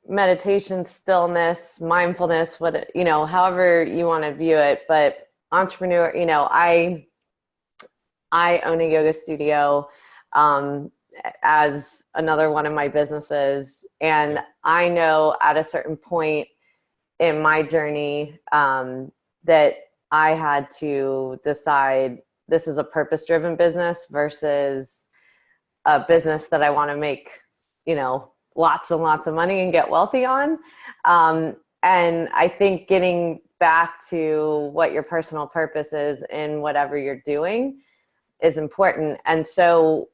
meditation, stillness, mindfulness, however you want to view it. But entrepreneur, I own a yoga studio as another one of my businesses. And I know at a certain point in my journey that I had to decide this is a purpose-driven business versus a business that I want to make, lots and lots of money and get wealthy on. And I think getting back to what your personal purpose is in whatever you're doing is important. And so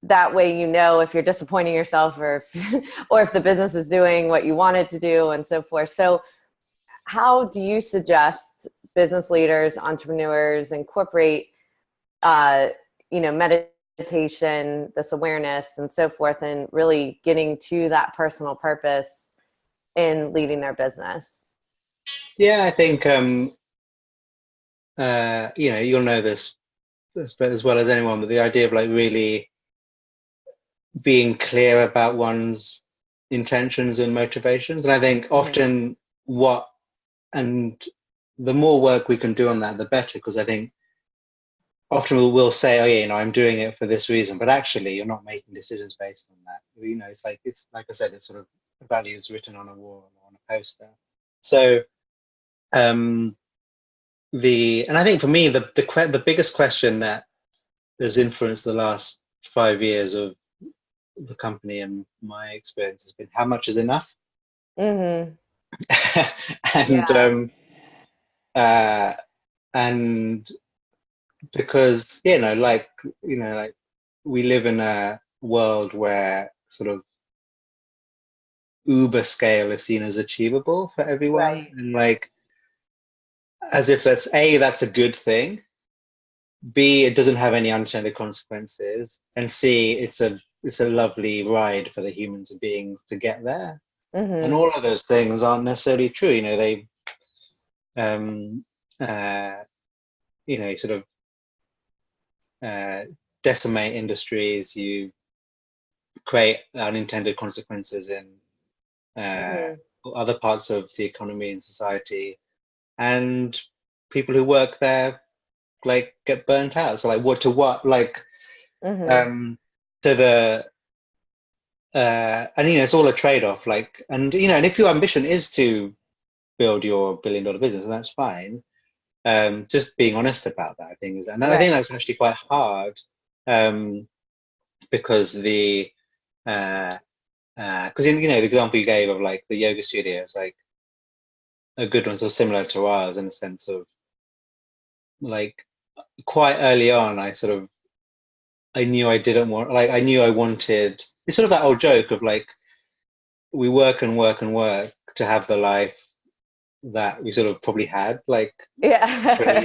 that way, if you're disappointing yourself or if the business is doing what you want it to do and so forth. So how do you suggest business leaders, entrepreneurs incorporate, meditation, this awareness and so forth, and really getting to that personal purpose in leading their business? Yeah, I think, you'll know this as well as anyone, but the idea of like really being clear about one's intentions and motivations. And I think often and the more work we can do on that, the better, because I think often we'll say, oh yeah, I'm doing it for this reason, but actually you're not making decisions based on that. It's like I said, it's sort of values written on a wall or on a poster. So and I think for me, the biggest question that has influenced the last 5 years of the company and my experience has been, how much is enough? Mm-hmm. and Yeah. And because like we live in a world where sort of uber scale is seen as achievable for everyone, Right. and like as if that's a good thing, B, it doesn't have any unintended consequences, and C, it's a lovely ride for the humans and beings to get there. And Mm-hmm. all of those things aren't necessarily true. They um sort of decimate industries, you create unintended consequences in uh, Mm-hmm. other parts of the economy and society, and people who work there like get burnt out. So like what like Mm-hmm. um to the and it's all a trade-off, like, and if your ambition is to build your billion-dollar business, and that's fine, just being honest about that, I think I think Right. that's actually quite hard, um because uh the example you gave of like the yoga studio is like a good one, so similar to ours in the sense of like quite early on I knew I didn't want, like, I knew I wanted, it's sort of that old joke of like we work and work and work to have the life that we sort of probably had like 20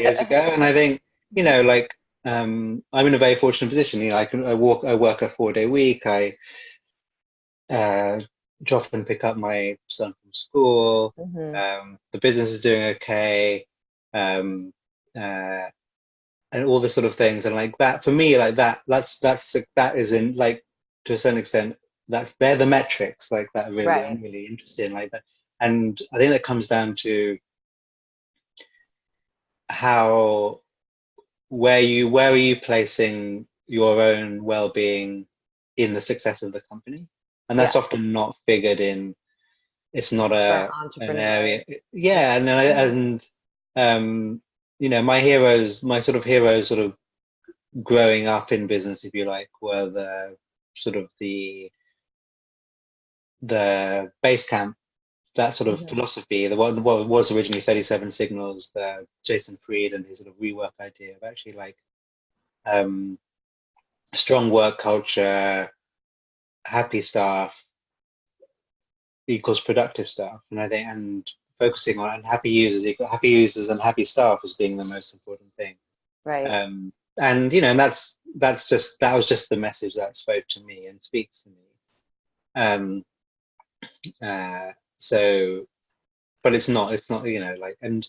years Yeah. ago. And I think, like, I'm in a very fortunate position. I work a 4-day week. I uh, drop and pick up my son from school. Mm-hmm. The business is doing okay, um, uh, and all the sort of things. And like that, for me, like that is in, like, to a certain extent, they're the metrics like that. Really, I'm Right. really interested in like that, and I think that comes down to how where are you placing your own well-being in the success of the company, and that's Yeah. often not figured in. It's not For an an entrepreneur. area. Yeah, Mm-hmm. um my sort of heroes, sort of growing up in business, if you like, were the sort of the base camp, that sort of Mm-hmm. philosophy, the what was originally 37 Signals, the Jason Fried and his sort of rework idea of actually like um strong work culture, happy staff equals productive staff. And I think, and focusing on happy users equal happy users and happy staff as being the most important thing. Right. And that was just the message that spoke to me and speaks to me. Um, so, but it's not, like, and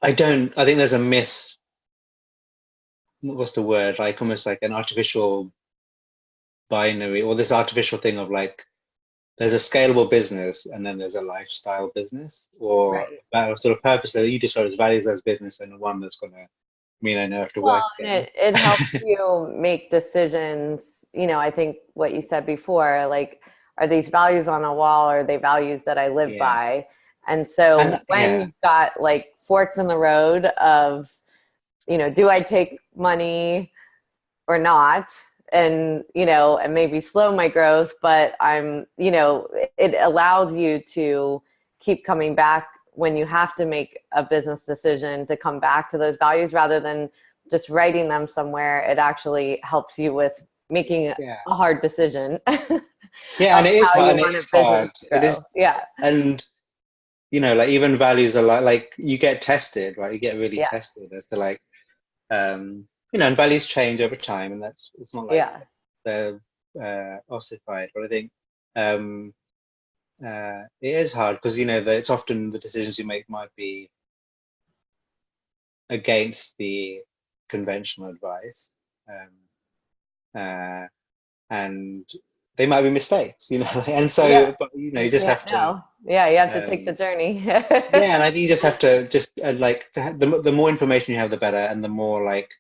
I think there's a what's the word, like almost like an artificial binary, or this artificial thing of like there's a scalable business and then there's a lifestyle business, or Right. that sort of purpose that you describe as values as business, and one that's going to mean I know I have to work Well, and again. it helps you make decisions. I think what you said before, like, are these values on a wall, or are they values that I live Yeah. by? And so And when yeah, you've got like forks in the road of, do I take money or not? And maybe slow my growth, but it allows you to keep coming back when you have to make a business decision, to come back to those values rather than just writing them somewhere. It actually helps you with making yeah, a hard decision of yeah, and it is how hard. you And it want a is business hard. to It is, grow. Yeah. and like even values are like you get tested, right? You get really Yeah. tested as to like, and values change over time, and it's not like Yeah. they're ossified. But I think um, it is hard because it's often the decisions you make might be against the conventional advice, uh, and they might be mistakes, and Yeah. so but you You just can't have to. know. Yeah. You have to take the Um, journey. yeah, and I think you just have to just like the more information you have, the better, and the more like